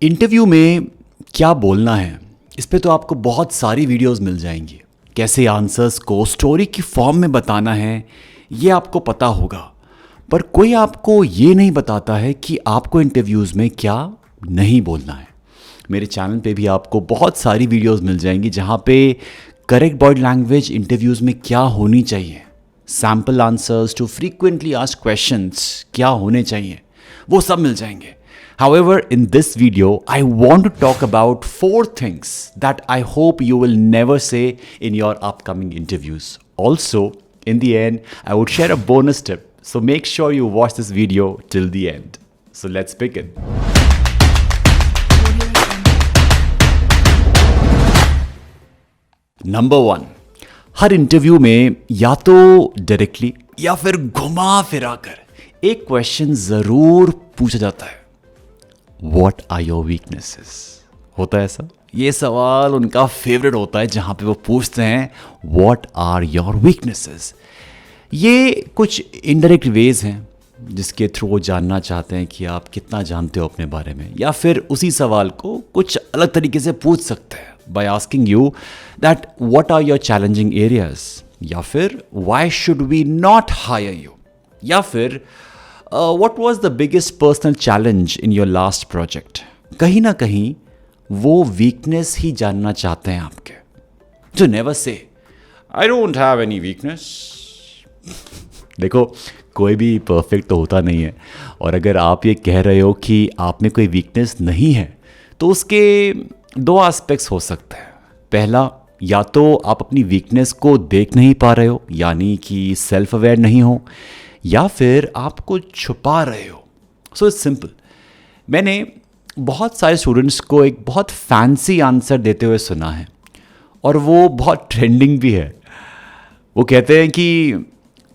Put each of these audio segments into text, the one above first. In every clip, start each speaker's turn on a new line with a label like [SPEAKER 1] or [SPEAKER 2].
[SPEAKER 1] Interview में क्या बोलना है, इस पे तो आपको बहुत सारी वीडियोस मिल जाएंगी। कैसे आंसर्स को स्टोरी की फॉर्म में बताना है ये आपको पता होगा, पर कोई आपको ये नहीं बताता है कि आपको इंटरव्यूज़ में क्या नहीं बोलना है। मेरे चैनल पे भी आपको बहुत सारी वीडियोस मिल जाएंगी जहाँ पे करेक्ट बॉडी लैंग्वेज इंटरव्यूज़ में क्या होनी चाहिए, sample answers to frequently asked questions क्या होने चाहिए, वो सब मिल जाएंगे। However, in this video, I want to talk about 4 things that I hope you will never say in your upcoming interviews. Also, in the end, I would share a bonus tip. So make sure you watch this video till the end. So let's begin. Number 1. Her interview में या तो directly या फिर घुमा फिरा कर एक question ज़रूर पूछा जाता है, What are your weaknesses? होता है ऐसा? ये सवाल उनका फेवरेट होता है जहाँ पे वो पूछते हैं What are your weaknesses? ये कुछ इनडायरेक्ट वेज हैं जिसके थ्रू वो जानना चाहते हैं कि आप कितना जानते हो अपने बारे में, या फिर उसी सवाल को कुछ अलग तरीके से पूछ सकते हैं by asking you that what are your challenging areas, या फिर why should we not hire you, या फिर what was the biggest personal challenge in your last project? कहीं ना कहीं वो वीकनेस ही जानना चाहते हैं आपके। So never say, I don't have any weakness. देखो, कोई भी परफेक्ट तो होता नहीं है, और अगर आप ये कह रहे हो कि आप में कोई वीकनेस नहीं है तो उसके 2 एस्पेक्ट्स हो सकते हैं। पहला, या तो आप अपनी वीकनेस को देख नहीं पा रहे हो, यानी कि सेल्फ अवेयर नहीं हो, या फिर आपको छुपा रहे हो। So it's simple. मैंने बहुत सारे स्टूडेंट्स को एक बहुत फैंसी आंसर देते हुए सुना है, और वो बहुत ट्रेंडिंग भी है। वो कहते हैं कि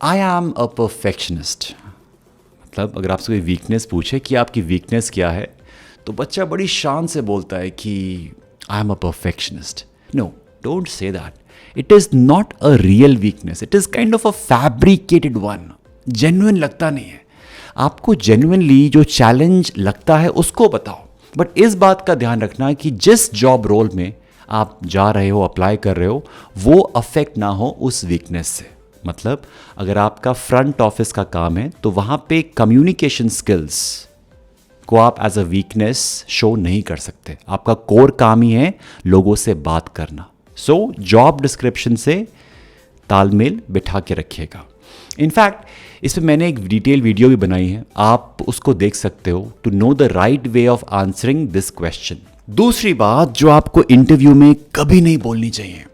[SPEAKER 1] आई एम अ परफेक्शनिस्ट। मतलब अगर आपसे कोई वीकनेस पूछे कि आपकी वीकनेस क्या है, तो बच्चा बड़ी शान से बोलता है कि I am a perfectionist. No, don't say that. It is not a real weakness, it is kind of a fabricated one. Genuine लगता नहीं है। आपको जेन्युइनली जो चैलेंज लगता है उसको बताओ, बट इस बात का ध्यान रखना कि जिस जॉब रोल में आप जा रहे हो, अप्लाई कर रहे हो, वो अफेक्ट ना हो उस वीकनेस से। मतलब अगर आपका फ्रंट ऑफिस का काम है तो वहाँ पे कम्युनिकेशन स्किल्स को आप एज अ वीकनेस शो नहीं कर सकते। आपका कोर काम ही है लोगों से बात करना। सो जॉब डिस्क्रिप्शन से तालमेल बिठा के रखिएगा। इनफैक्ट इस पर मैंने एक डिटेल वीडियो भी बनाई है, आप उसको देख सकते हो to know the right way of answering this question. दूसरी बात जो आपको इंटरव्यू में कभी नहीं बोलनी चाहिए,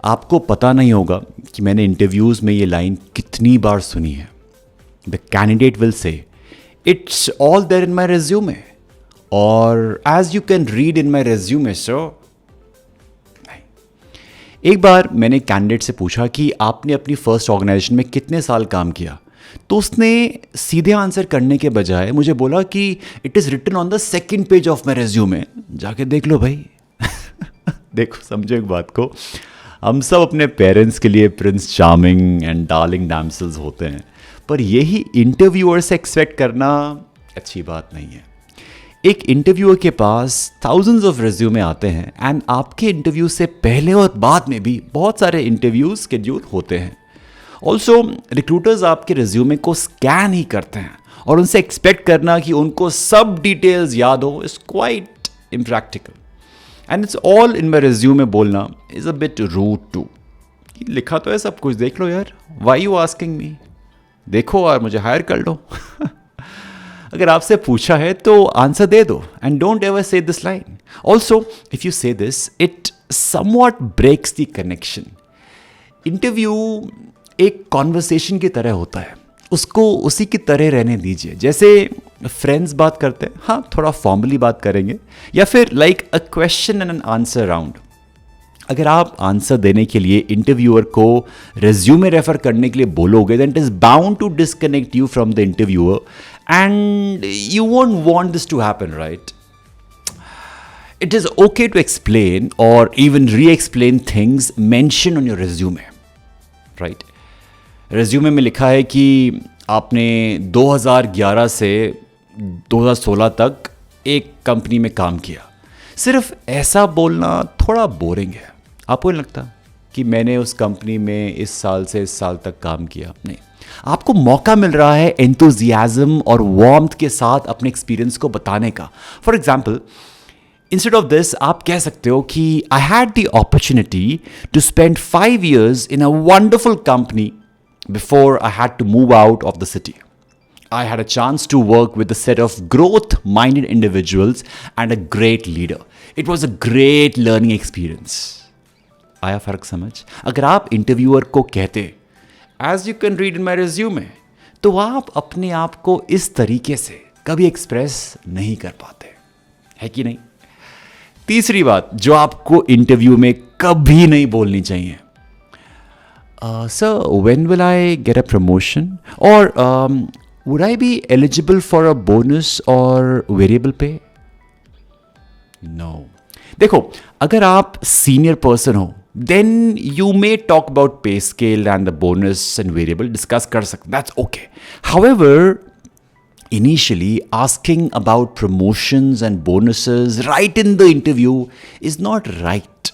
[SPEAKER 1] आपको पता नहीं होगा कि मैंने इंटरव्यूज़ में ये लाइन कितनी बार सुनी है। The candidate will say it's all there in my resume, और as you can read in my resume sir. एक बार मैंने कैंडिडेट से पूछा कि आपने अपनी फर्स्ट ऑर्गेनाइजेशन में कितने साल काम किया, तो उसने सीधे आंसर करने के बजाय मुझे बोला कि it is written on the second page of my resume. जाके देख लो भाई। देखो, समझो एक बात को, हम सब अपने पेरेंट्स के लिए प्रिंस चार्मिंग एंड डार्लिंग डैम्सल्स होते हैं, पर यही इंटरव्यूअर से एक्सपेक्ट करना अच्छी बात नहीं है। एक इंटरव्यूअर के पास थाउजेंड्स ऑफ रिज्यूमे आते हैं, एंड आपके इंटरव्यू से पहले और बाद में भी बहुत सारे इंटरव्यूज स्केड्यूल होते हैं। ऑल्सो रिक्रूटर्स आपके रिज्यूमे को स्कैन ही करते हैं, और उनसे एक्सपेक्ट करना कि उनको सब डिटेल्स याद हो is quite impractical, and it's all in my resume बोलना is a bit rude too. लिखा तो है सब कुछ, देख लो यार, व्हाई यू आस्किंग मी, देखो और मुझे हायर कर लो। अगर आपसे पूछा है तो आंसर दे दो, and don't ever say this line. Also if you say this, it somewhat breaks the connection. Interview एक कॉन्वर्सेशन की तरह होता है, उसको उसी की तरह रहने दीजिए। जैसे फ्रेंड्स बात करते हैं, हाँ थोड़ा फॉर्मली बात करेंगे, या फिर like a question and an answer round. अगर आप आंसर देने के लिए इंटरव्यूअर को रेज्यूमे रेफर करने के लिए बोलोगे, then it is bound to disconnect you from the interviewer, and you won't want this to happen, right? It is okay to explain or even re-explain things mentioned on your resume, right? Resume में लिखा है कि आपने 2011 से 2016 तक एक company में काम किया। सिर्फ ऐसा बोलना थोड़ा बोरिंग है। आपको नहीं लगता कि मैंने उस कंपनी में इस साल से इस साल तक काम किया? नहीं, आपको मौका मिल रहा है एंथुजियाज्म और वार्मथ के साथ अपने एक्सपीरियंस को बताने का। For example, instead of this आप कह सकते हो कि I had the opportunity to spend 5 years in a wonderful company before I had to move out of the city. I had a chance to work with a set of growth-minded individuals and a great leader. It was a great learning experience. आया फर्क समझ? अगर आप interviewer को कहते as you can read in my resume, तो आप अपने आप को इस तरीके से कभी एक्सप्रेस नहीं कर पाते, है कि नहीं? तीसरी बात जो आपको इंटरव्यू में कभी नहीं बोलनी चाहिए, sir when will I get a promotion, और would I be eligible for a bonus और वेरिएबल पे? नो। देखो, अगर आप सीनियर पर्सन हो then you may talk about pay scale and the bonus and variable, discuss कर सकते, that's okay. However, initially asking about promotions and bonuses right in the interview is not right.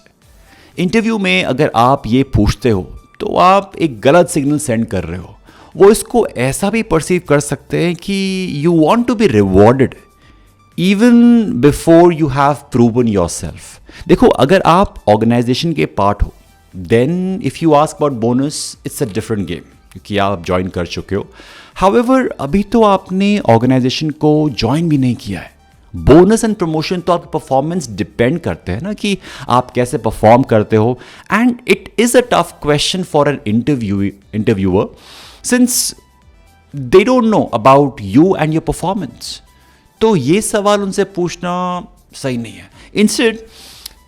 [SPEAKER 1] Interview में अगर आप ये पूछते हो तो आप एक गलत सिग्नल सेंड कर रहे हो। वो इसको ऐसा भी परसीव कर सकते हैं कि you want to be rewarded even before you have proven yourself. देखो, अगर आप ऑर्गेनाइजेशन के पार्ट हो then if you ask about bonus it's a different game, क्योंकि आप ज्वाइन कर चुके हो। हाउएवर, अभी तो आपने ऑर्गेनाइजेशन को ज्वाइन भी नहीं किया है। बोनस एंड प्रमोशन तो आपके परफॉर्मेंस डिपेंड करते हैं ना, कि आप कैसे परफॉर्म करते हो, and it is a tough question for an interviewer since they don't know about you and your performance. तो ये सवाल उनसे पूछना सही नहीं है। इंस्टेड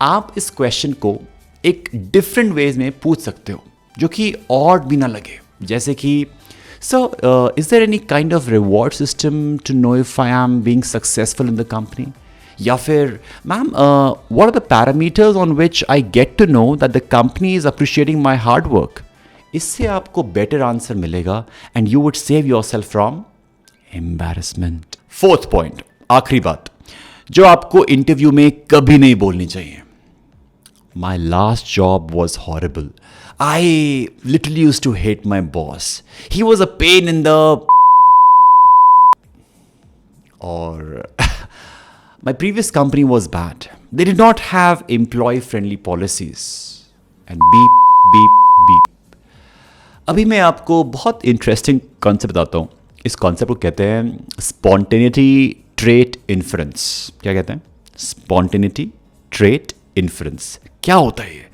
[SPEAKER 1] आप इस क्वेश्चन को एक डिफरेंट वेज में पूछ सकते हो जो कि ऑड भी ना लगे, जैसे कि So, is there any kind of reward system to know if I am being successful in the company? या फिर, ma'am, what are the parameters on which I get to know that the company is appreciating my hard work? इससे आपको better answer मिलेगा and you would save yourself from embarrassment. Fourth point, आखिरी बात जो आपको interview में कभी नहीं बोलनी चाहिए। My last job was horrible. I literally used to hate my boss. He was a pain in the... Or my previous company was bad. They did not have employee-friendly policies. And beep, beep, beep. अभी मैं आपको बहुत interesting concept बताता हूँ। इस concept को कहते हैं स्पॉन्टेनिटी ट्रेट इन्फ्रेंस। क्या कहते हैं? Spontaneity trait inference. क्या होता है ये?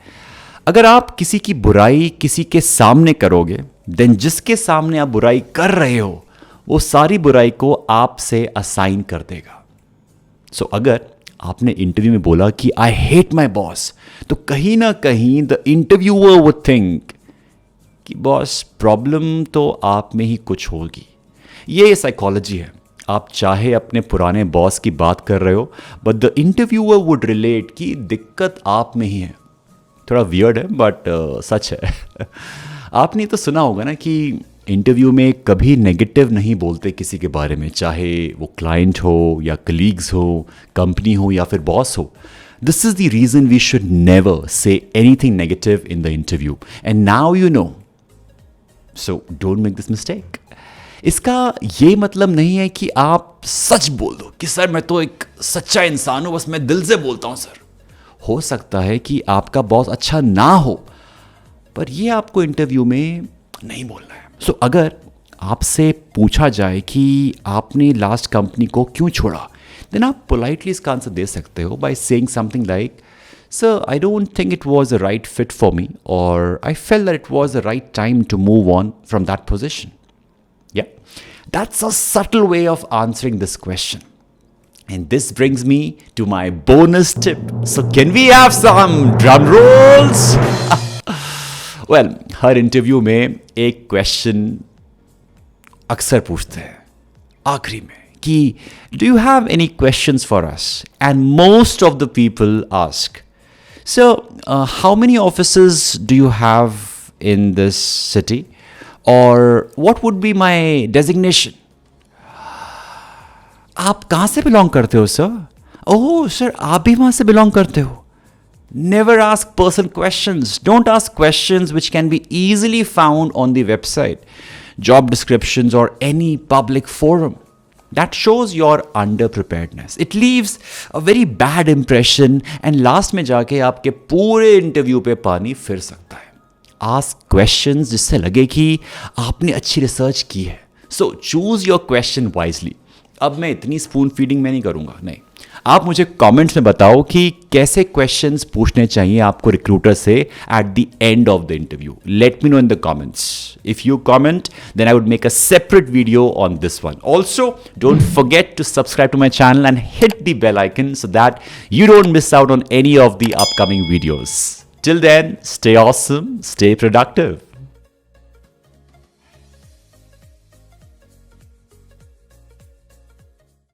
[SPEAKER 1] अगर आप किसी की बुराई किसी के सामने करोगे देन जिसके सामने आप बुराई कर रहे हो वो सारी बुराई को आपसे असाइन कर देगा। सो अगर आपने इंटरव्यू में बोला कि आई हेट माई बॉस, तो कहीं ना कहीं द इंटरव्यूअर वुड थिंक कि बॉस प्रॉब्लम तो आप में ही कुछ होगी। ये साइकोलॉजी है। आप चाहे अपने पुराने बॉस की बात कर रहे हो but the interviewer would relate कि दिक्कत आप में ही है। थोड़ा वियर्ड है बट सच है। आपने तो सुना होगा ना कि इंटरव्यू में कभी नेगेटिव नहीं बोलते किसी के बारे में, चाहे वो क्लाइंट हो या कलीग्स हो, कंपनी हो या फिर बॉस हो। This is the reason we should never say anything negative in the interview and now you know, so don't make this mistake. इसका ये मतलब नहीं है कि आप सच बोल दो कि सर मैं तो एक सच्चा इंसान हूं, बस मैं दिल से बोलता हूं सर। हो सकता है कि आपका बॉस अच्छा ना हो पर ये आपको इंटरव्यू में नहीं बोलना है। सो अगर आपसे पूछा जाए कि आपने लास्ट कंपनी को क्यों छोड़ा, देन आप पोलाइटली इसका आंसर दे सकते हो by saying something like, sir I don't think it was a right fit for me और I felt that it was the right time to move on from that position. Yeah, that's a subtle way of answering this question. And this brings me to my bonus tip. So can we have some drum rolls? Well, her interview में एक question अक्सर पूछते हैं आखिरी में कि do you have any questions for us? And most of the people ask, so how many offices do you have in this city? Or what would be my designation? आप कहाँ से बिलोंग करते हो सर? ओह सर, आप भी वहाँ से belong करते हो? Never ask person questions. Don't ask questions which can be easily found on the website, job descriptions, or any public forum. That shows your underpreparedness. It leaves a very bad impression and last में जाके आपके पूरे interview पे पानी फिर सकता है. Ask questions जिससे लगे कि आपने अच्छी रिसर्च की है. So choose your question wisely. अब मैं इतनी स्पून फीडिंग में नहीं करूँगा, नहीं. आप मुझे कमेंट्स में बताओ कि कैसे क्वेश्चंस पूछने चाहिए आपको रिक्रूटर से at the end of the interview. Let me know in the comments. If you comment then I would make a separate video on this one. Also don't forget to subscribe to my channel and hit the bell icon so that you don't miss out on any of the upcoming videos. Till then, stay awesome, stay productive.